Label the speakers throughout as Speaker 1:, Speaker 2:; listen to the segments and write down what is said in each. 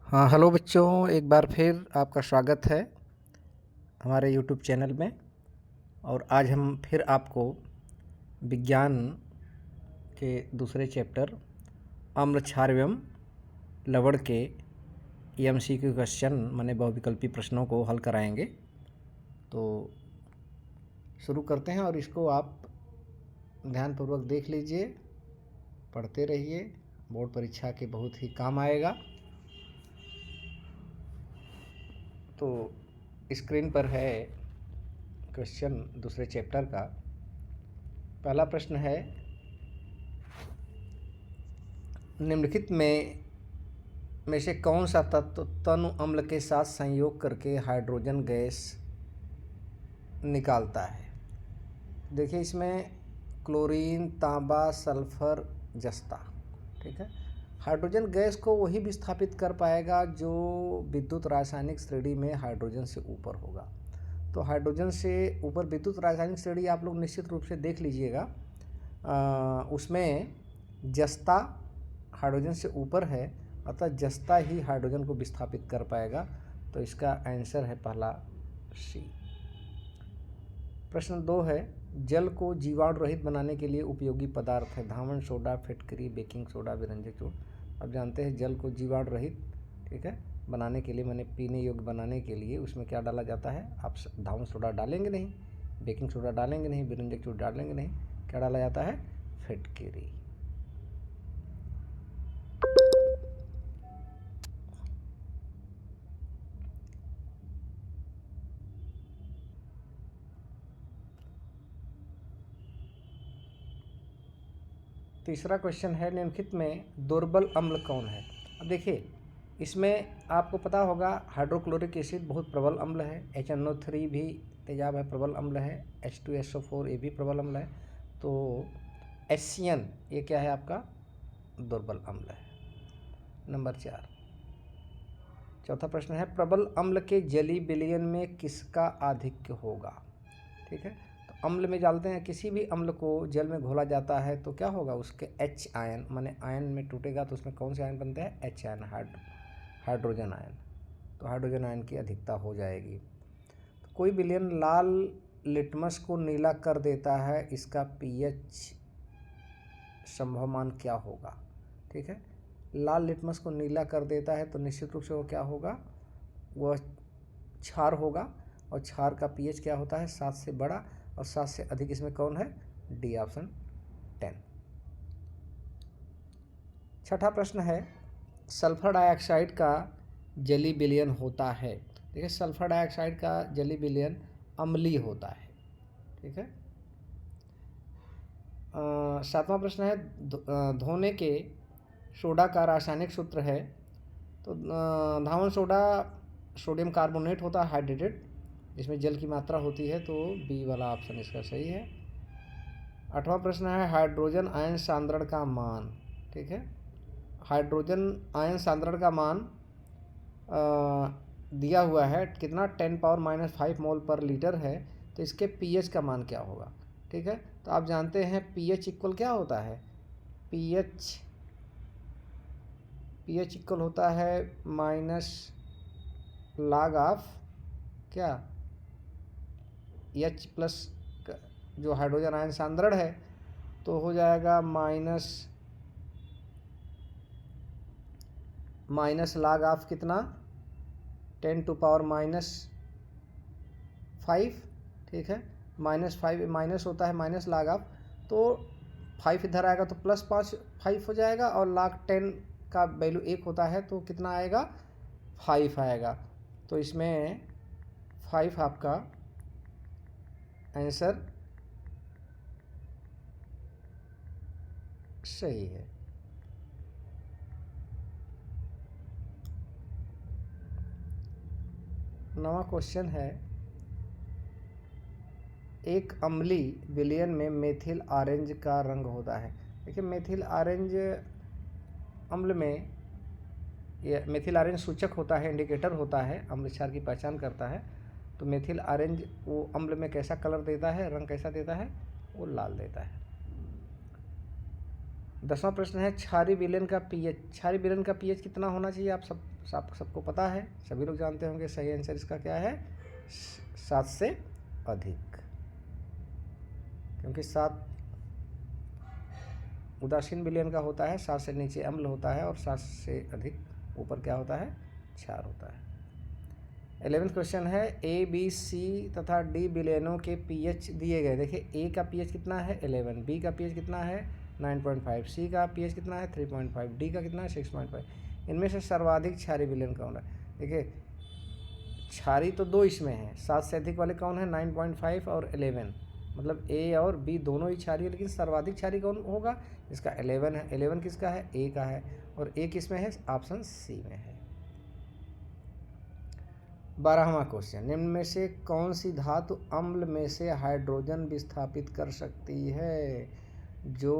Speaker 1: हाँ, हेलो बच्चों, एक बार फिर आपका स्वागत है हमारे यूट्यूब चैनल में। और आज हम फिर आपको विज्ञान के दूसरे चैप्टर अम्ल क्षार एवं लवण के एमसीक्यू क्वेश्चन माने बहुविकल्पी प्रश्नों को हल कराएंगे। तो शुरू करते हैं और इसको आप ध्यानपूर्वक देख लीजिए, पढ़ते रहिए, बोर्ड परीक्षा के बहुत ही काम आएगा। तो स्क्रीन पर है क्वेश्चन दूसरे चैप्टर का। पहला प्रश्न है, निम्नलिखित में से कौन सा तत्व तनु अम्ल के साथ संयोग करके हाइड्रोजन गैस निकालता है। देखिए, इसमें क्लोरीन, तांबा, सल्फर, जस्ता, ठीक है। हाइड्रोजन गैस को वही विस्थापित कर पाएगा जो विद्युत रासायनिक श्रेणी में हाइड्रोजन से ऊपर होगा। तो हाइड्रोजन से ऊपर विद्युत रासायनिक श्रेणी आप लोग निश्चित रूप से देख लीजिएगा, उसमें जस्ता हाइड्रोजन से ऊपर है, अतः जस्ता ही हाइड्रोजन को विस्थापित कर पाएगा। तो इसका आंसर है पहला सी। प्रश्न 2 है, जल को जीवाणु रहित बनाने के लिए उपयोगी पदार्थ है। धावन सोडा, फिटकरी, बेकिंग सोडा, विरंजक चूर्ण। अब जानते हैं जल को जीवाणु रहित, ठीक है, बनाने के लिए, माने पीने योग्य बनाने के लिए उसमें क्या डाला जाता है। आप धावन सोडा डालेंगे नहीं, बेकिंग सोडा डालेंगे नहीं, विरंजक चूर्ण डालेंगे नहीं, क्या डाला जाता है, फिटकरी। तीसरा क्वेश्चन है, निम्नलिखित में दुर्बल अम्ल कौन है। अब देखिए, इसमें आपको पता होगा हाइड्रोक्लोरिक एसिड बहुत प्रबल अम्ल है, HNO3 भी तेजाब है, प्रबल अम्ल है, H2SO4 ये भी प्रबल अम्ल है। तो HCN ये क्या है, आपका दुर्बल अम्ल है। नंबर 4, चौथा प्रश्न है, प्रबल अम्ल के जलीय विलयन में किसका आधिक्य होगा। ठीक है, तो अम्ल में डालते हैं, किसी भी अम्ल को जल में घोला जाता है तो क्या होगा, उसके H आयन, माने आयन में टूटेगा तो उसमें कौन से आयन बनते हैं, H आयन, हाइड्रोजन आयन। तो हाइड्रोजन आयन की अधिकता हो जाएगी। तो कोई विलयन लाल लिटमस को नीला कर देता है, इसका pH संभव मान क्या होगा। ठीक है, लाल लिटमस को नीला कर देता है तो निश्चित रूप से वो क्या होगा, वह क्षार होगा। और क्षार का pH क्या होता है, 7 से बड़ा, और 7 से अधिक इसमें कौन है, डी ऑप्शन 10। छठा प्रश्न है, सल्फर डाइऑक्साइड का जलीय विलयन होता है। देखिए, सल्फर डाइऑक्साइड का जलीय विलयन अम्लीय होता है। ठीक है। सातवां प्रश्न है, धोने के सोडा का रासायनिक सूत्र है। तो धावन सोडा सोडियम कार्बोनेट होता है, हाइड्रेटेड, इसमें जल की मात्रा होती है, तो बी वाला ऑप्शन इसका सही है। आठवां प्रश्न है, हाइड्रोजन आयन सांद्रण का मान। ठीक है, हाइड्रोजन आयन सांद्रण का मान दिया हुआ है कितना, 10⁻⁻5 मोल पर लीटर है। तो इसके pH का मान क्या होगा। ठीक है, तो आप जानते हैं pH इक्वल क्या होता है, pH इक्वल होता है माइनस log ऑफ क्या, H प्लस जो हाइड्रोजन आयन सांद्रण है, तो हो जाएगा माइनस log ऑफ कितना, 10⁻⁻5। ठीक है, -5 माइनस होता है माइनस log ऑफ, तो 5 इधर आएगा तो +5 हो जाएगा, और log 10 का वैल्यू 1 होता है तो कितना आएगा, 5 आएगा। तो इसमें 5 आपका आंसर सही है। नवा क्वेश्चन है, एक अम्लीय विलयन में मेथिल ऑरेंज का रंग होता है। देखिए, मेथिल ऑरेंज अम्ल में, यह मेथिल ऑरेंज सूचक होता है, इंडिकेटर होता है, अम्ल क्षार की पहचान करता है। तो मेथिल ऑरेंज वो अम्ल में कैसा कलर देता है, रंग कैसा देता है, वो लाल देता है। 10वां प्रश्न है, क्षारीय विलयन का pH। क्षारीय विलयन का pH कितना होना चाहिए, आप सब सबको पता है, सभी लोग जानते होंगे। सही आंसर इसका क्या है? 7 से अधिक, क्योंकि 7 उदासीन विलयन का होता है, 7 से नीचे अम्ल होता है और 7 से अधिक ऊपर क्या होता है? क्षार होता है। 11वां क्वेश्चन है, ए बी सी तथा डी विलयनों के पीएच दिए गए। देखिए ए का पीएच कितना है? 11, बी का पीएच कितना है? 9.5, सी का पीएच कितना है? 3.5, डी का कितना है? 6.5। इनमें से सर्वाधिक क्षारीय विलयन कौन है? देखिए क्षारी तो 2 इसमें है, 7 से अधिक वाले कौन है? 9.5 और 11, मतलब ए और बी दोनों ही क्षारीय, लेकिन सर्वाधिक क्षारीय कौन होगा? इसका 11 है। 11 किसका है? ए का है। और ए किस में है? ऑप्शन सी में है। 12वां क्वेश्चन, निम्न में से कौन सी धातु अम्ल में से हाइड्रोजन विस्थापित कर सकती है? जो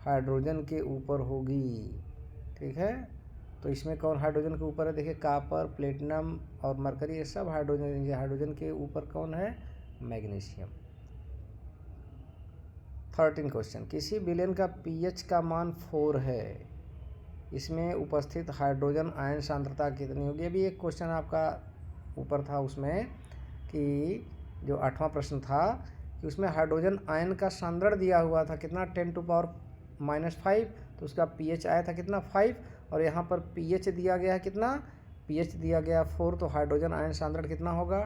Speaker 1: हाइड्रोजन के ऊपर होगी, ठीक है। तो इसमें कौन हाइड्रोजन के ऊपर है? देखिए कॉपर, प्लेटिनम और मरकरी, ये सब हाइड्रोजन के ऊपर कौन है? मैग्नीशियम। 13 क्वेश्चन, किसी विलयन का पीएच का मान 4 है, इसमें उपस्थित हाइड्रोजन आयन सांद्रता कितनी होगी? अभी एक क्वेश्चन आपका ऊपर था उसमें कि जो 8वां प्रश्न था कि उसमें हाइड्रोजन आयन का सांद्रण दिया हुआ था कितना? 10⁻⁵, तो उसका पीएच आया था कितना? 5, और यहाँ पर पीएच दिया गया है कितना? पीएच दिया गया 4, तो हाइड्रोजन आयन सांद्रण कितना होगा?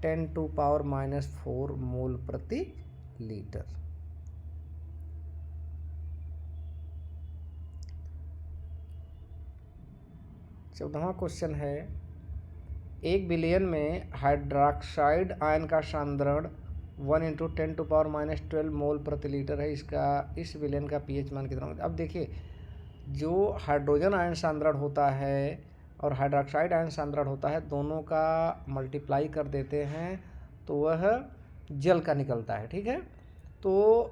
Speaker 1: 10⁻⁴ मोल प्रति लीटर। चौदहवां क्वेश्चन है, एक विलयन में हाइड्रोक्साइड आयन का सांद्रण 1 × 10⁻12 मोल प्रति लीटर है। इस विलयन का पीएच मान कितना होगा? अब देखिए जो हाइड्रोजन आयन सांद्रण होता है और हाइड्रोक्साइड आयन सांद्रण होता है, दोनों का मल्टीप्लाई कर देते हैं तो वह जल का निकलता है, ठीक है। तो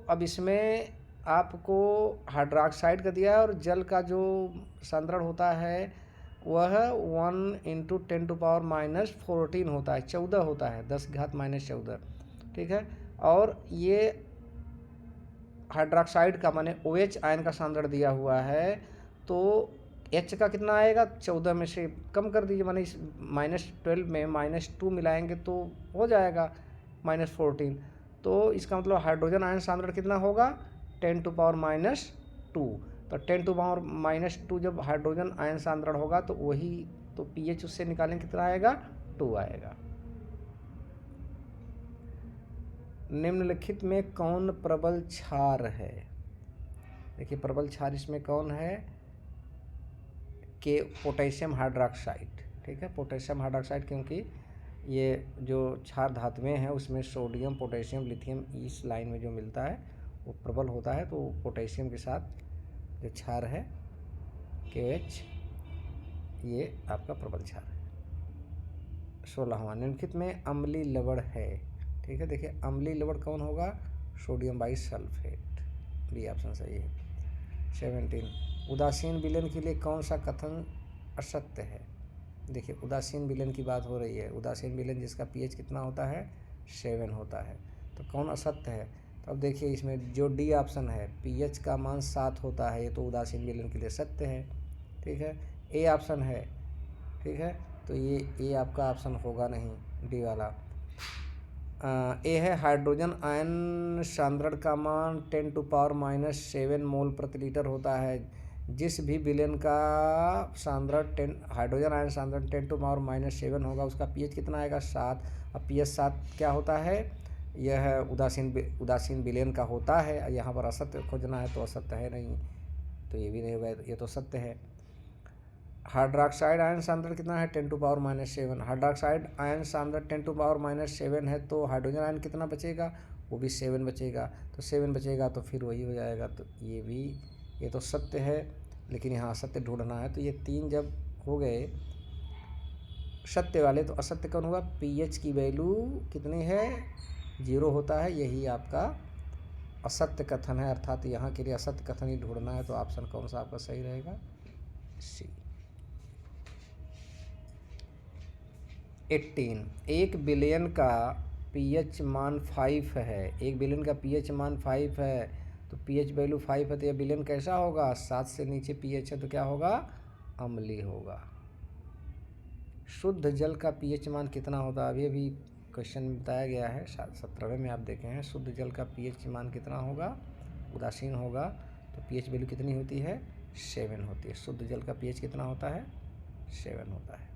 Speaker 1: अब इसमें आपको हाइड्रोक्साइड का दिया है और जल का जो सांद्रण होता है वह 1 × 10⁻14 होता है, 14 होता है, 10⁻14, ठीक है। और ये हाइड्रोक्साइड का माने OH आयन का सांद्रण दिया हुआ है, तो H का कितना आएगा? 14 में से कम कर दीजिए, माने इस -12 में -2 मिलाएंगे तो हो जाएगा -14। तो इसका मतलब हाइड्रोजन आयन सांद्रण कितना होगा? 10⁻²। तो 10⁻² जब हाइड्रोजन आयन सांद्रण होगा तो वही, तो पीएच उससे निकालेंगे कितना आएगा? 2 आएगा। निम्नलिखित में कौन प्रबल क्षार है? देखिए प्रबल क्षार इसमें कौन है? कि पोटेशियम हाइड्रोक्साइड, ठीक है। पोटेशियम हाइड्रोक्साइड, क्योंकि ये जो क्षार धातुएं हैं उसमें सोडियम, पोटेशियम, लिथियम इस लाइन में जो मिलता है वो प्रबल होता है, तो पोटेशियम के साथ जो क्षार है KOH, ये आपका प्रबल क्षार है। 16वां, निम्नलिखित में अम्लीय लवण है, ठीक है। देखिए अम्लीय लवण कौन होगा? सोडियम बाइसल्फेट, बी ऑप्शन सही है। 17, उदासीन विलयन के लिए कौन सा कथन असत्य है? देखिए उदासीन विलयन की बात हो रही है, उदासीन विलयन जिसका पीएच कितना होता है? 7 होता है, तो कौन असत्य है? तो अब देखिए इसमें जो डी ऑप्शन है, पीएच का मान 7 होता है, ये तो उदासीन विलयन के लिए सत्य है, ठीक है। ए ऑप्शन है, ठीक है, तो ये ए आपका ऑप्शन होगा नहीं, डी वाला। ए है हाइड्रोजन आयन सांद्रण का मान 10⁻⁷ मोल प्रति लीटर होता है। जिस भी विलयन का सांद्रण हाइड्रोजन आयन सांद्रण 10⁻⁷ होगा उसका पीएच कितना आएगा? 7। अब पीएच 7 क्या होता है? यह उदासीन विलयन का होता है। यहाँ पर असत्य खोजना है तो असत्य है नहीं, तो ये भी नहीं होगा, ये तो सत्य है। हाइड्रोक्साइड आयन सांद्रण कितना है? 10⁻⁷। हाइड्रोक्साइड आयन सांद्रण 10⁻⁷ है, तो हाइड्रोजन आयन कितना बचेगा? वो भी 7 बचेगा, तो 7 बचेगा तो फिर वही हो जाएगा, तो ये भी, ये तो सत्य है लेकिन यहाँ असत्य ढूंढना है। तो ये 3 जब हो गए सत्य वाले, तो असत्य कौन होगा? पीएच की वैल्यू कितनी है? 0 होता है, यही आपका असत्य कथन है, अर्थात यहाँ के लिए असत्य कथन ही ढूंढना है। तो ऑप्शन कौन सा आपका सही रहेगा? सी। 18, एक विलयन का पीएच मान 5 है, एक विलयन का पीएच मान 5 है, तो पीएच वैल्यू 5 है, तो यह विलयन कैसा होगा? 7 से नीचे पीएच है तो क्या होगा? अम्लीय होगा। शुद्ध जल का पीएच मान कितना होता है? अभी अभी क्वेश्चन में बताया गया है, 17वें में आप देखे हैं। शुद्ध जल का पीएच मान कितना होगा? उदासीन होगा तो पीएच वैल्यू कितनी होती है? 7 होती है। शुद्ध जल का पीएच कितना होता है? 7 होता है।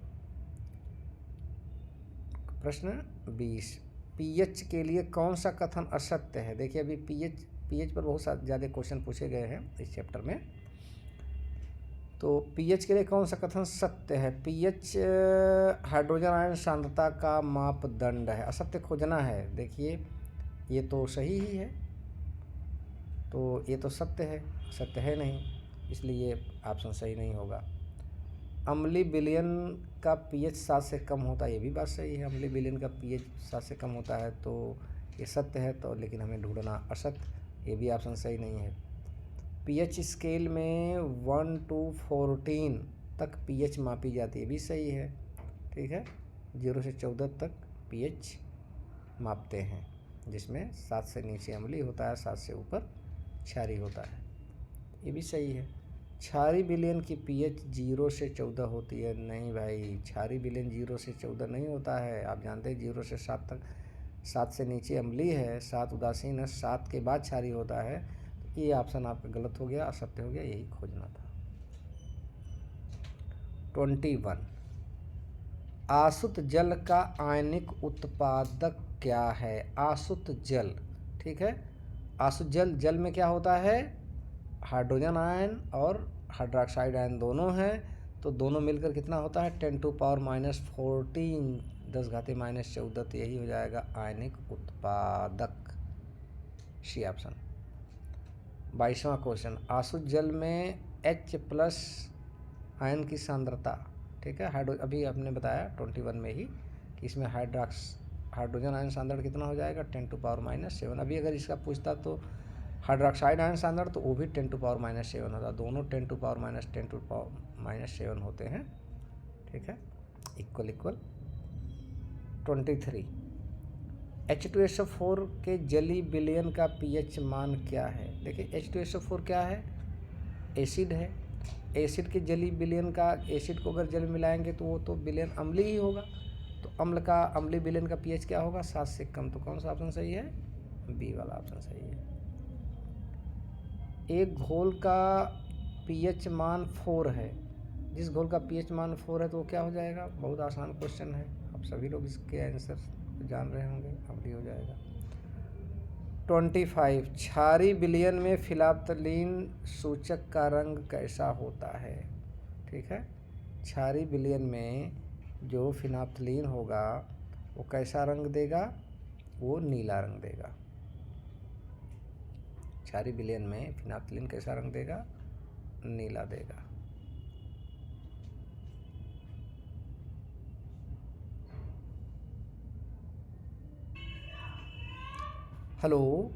Speaker 1: प्रश्न 20, पीएच के लिए कौन सा कथन असत्य है? देखिए अभी पीएच पर बहुत ज़्यादा क्वेश्चन पूछे गए हैं इस चैप्टर में। तो पीएच के लिए कौन सा कथन सत्य है? पीएच हाइड्रोजन आयन सांद्रता का मापदंड है। असत्य खोजना है। देखिए ये तो सही ही है, तो ये तो सत्य है, सत्य है नहीं, इसलिए ये ऑप्शन सही नहीं होगा। अम्लीय विलयन का पीएच 7 से कम होता है, ये भी बात सही है। अम्लीय विलयन का पीएच 7 से कम होता है तो ये सत्य है, तो लेकिन हमें ढूंढना असत्य, ये भी ऑप्शन सही नहीं है। पीएच स्केल में 1 to 14 तक पीएच मापी जाती है, भी सही है। ठीक है, 0 से 14 तक पीएच मापते हैं, जिसमें 7 से नीचे अम्लीय होता है, 7 से ऊपर क्षारीय होता है, ये भी सही है। क्षारीय विलयन की पीएच 0 से 14 होती है। नहीं भाई, क्षारीय विलयन 0 से 14 नहीं होता है। आप जानते हैं 0 से 7 तक, 7 से नीचे अम्लीय है, 7 उदासीन है, 7 के बाद क्षारीय होता है। तो ये ऑप्शन आपका गलत हो गया, असत्य हो गया, यही खोजना था। 21, आसुत जल का आयनिक उत्पादक क्या है? आसुत जल, ठीक है, आसुत जल में क्या होता है? हाइड्रोजन आयन और हाइड्रोक्साइड आयन दोनों हैं, तो दोनों मिलकर कितना होता है? 10 to power -14, 10⁻⁻14, तो यही हो जाएगा आयनिक उत्पादक, सी ऑप्शन। 22वां क्वेश्चन, आसुत जल में H+ आयन की सांद्रता, ठीक है, अभी आपने बताया 21 में ही कि इसमें हाइड्रोजन आयन सांद्रण कितना हो जाएगा? 10 to power -7। अभी अगर इसका पूछता तो हाइड्रोक्साइड आयन सांद्रण, तो वो भी 10 to power -7 होता, दोनों 10 to power -7 होते हैं। ठीक है, इक्वल। 23, H2SO4 के जलीय विलयन का पीएच मान क्या है? देखिए H2SO4 क्या है? एसिड है। एसिड के जलीय विलयन का, एसिड को अगर जल में मिलाएंगे तो वो तो विलयन अम्लीय ही होगा, तो अम्लीय विलयन का पीएच क्या होगा? 7 से कम। तो कौन सा ऑप्शन सही है? बी वाला ऑप्शन सही है। एक घोल का पीएच मान 4 है, जिस घोल का पीएच मान 4 है तो वो क्या हो जाएगा? बहुत आसान क्वेश्चन है, आप सभी लोग इसके आंसर जान रहे होंगे, अम्लीय हो जाएगा। 25, क्षारीय विलयन में फिनाप्थलीन सूचक का रंग कैसा होता है? ठीक है, क्षारीय विलयन में जो फिनाप्थलीन होगा वो कैसा रंग देगा? वो नीला रंग देगा। क्षारीय विलयन में फिनाप्थलीन कैसा रंग देगा? नीला देगा। हेलो,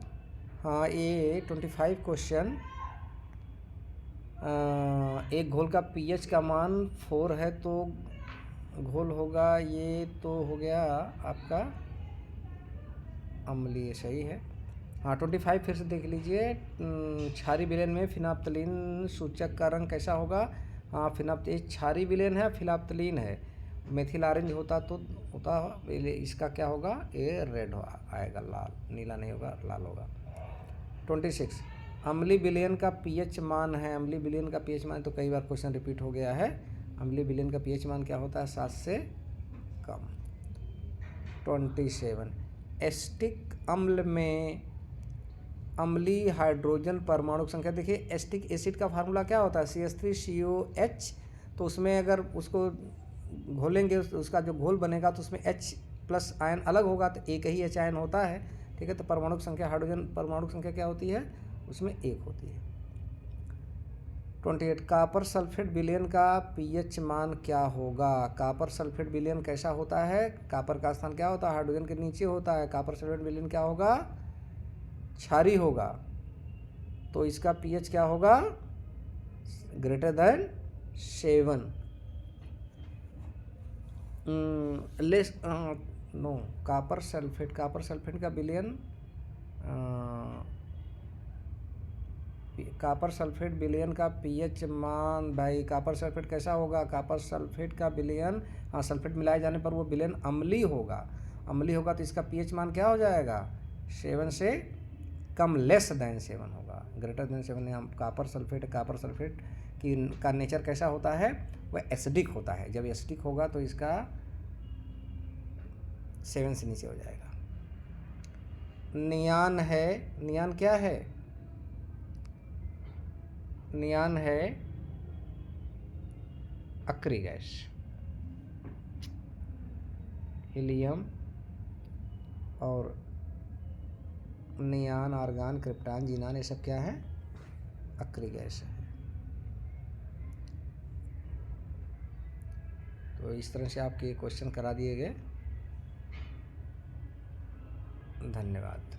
Speaker 1: हाँ, ये 25 क्वेश्चन, एक घोल का पीएच का मान 4 है तो घोल होगा, ये तो हो गया आपका अम्लीय, सही है। हाँ, 25 फिर से देख लीजिए, क्षारीय विलयन में फिनाप्थलीन सूचक का रंग कैसा होगा? हाँ, क्षारीय विलयन है, फिनाप्थलीन है, मेथिल ऑरेंज होता तो होता, इसका क्या होगा? ये रेड आएगा, लाल, नीला नहीं होगा, लाल होगा। 26, अम्लीय विलयन का पीएच मान है। अम्लीय विलयन का पीएच मान, तो कई बार क्वेश्चन रिपीट हो गया है। अम्लीय विलयन का पीएच मान क्या होता है? 7 से कम। 27, एसिटिक अम्ल में अम्लीय हाइड्रोजन परमाणु संख्या, देखिए एसिटिक एसिड का फार्मूला क्या होता है? CH3COH, तो उसमें अगर उसको घोलेंगे, उसका जो घोल बनेगा तो उसमें H+ आयन अलग होगा, तो एक ही H आयन होता है। ठीक है, तो परमाणु संख्या, हाइड्रोजन परमाणु संख्या क्या होती है? उसमें 1 होती है। 28, कॉपर सल्फेट विलयन का पीएच मान क्या होगा? कॉपर सल्फेट विलयन कैसा होता है? कॉपर का स्थान क्या होता है? हाइड्रोजन के नीचे होता है। कॉपर सल्फेट विलयन क्या होगा? क्षारीय होगा, तो इसका पीएच क्या होगा? >7। लेस नो, कॉपर सल्फेट का विलयन कॉपर सल्फेट विलयन का पीएच मान, भाई कॉपर सल्फेट कैसा होगा? कॉपर सल्फेट का विलयन, हाँ सल्फेट मिलाए जाने पर वो विलयन अम्लीय होगा। अम्लीय होगा तो इसका पीएच मान क्या हो जाएगा? 7 से कम, लेस देन 7 होगा। ग्रेटर देन 7 यहाँ कॉपर सल्फेट की का नेचर कैसा होता है? वह एसिडिक होता है। जब एसिडिक होगा तो इसका 7 से नीचे हो जाएगा। नियान है, नियान क्या है? नियान है अक्री गैस। हीलियम और नियान, आर्गन, क्रिप्टॉन, जीनान, ये सब क्या है? अक्री गैस है। तो इस तरह से आपके क्वेश्चन करा दिए गए। धन्यवाद।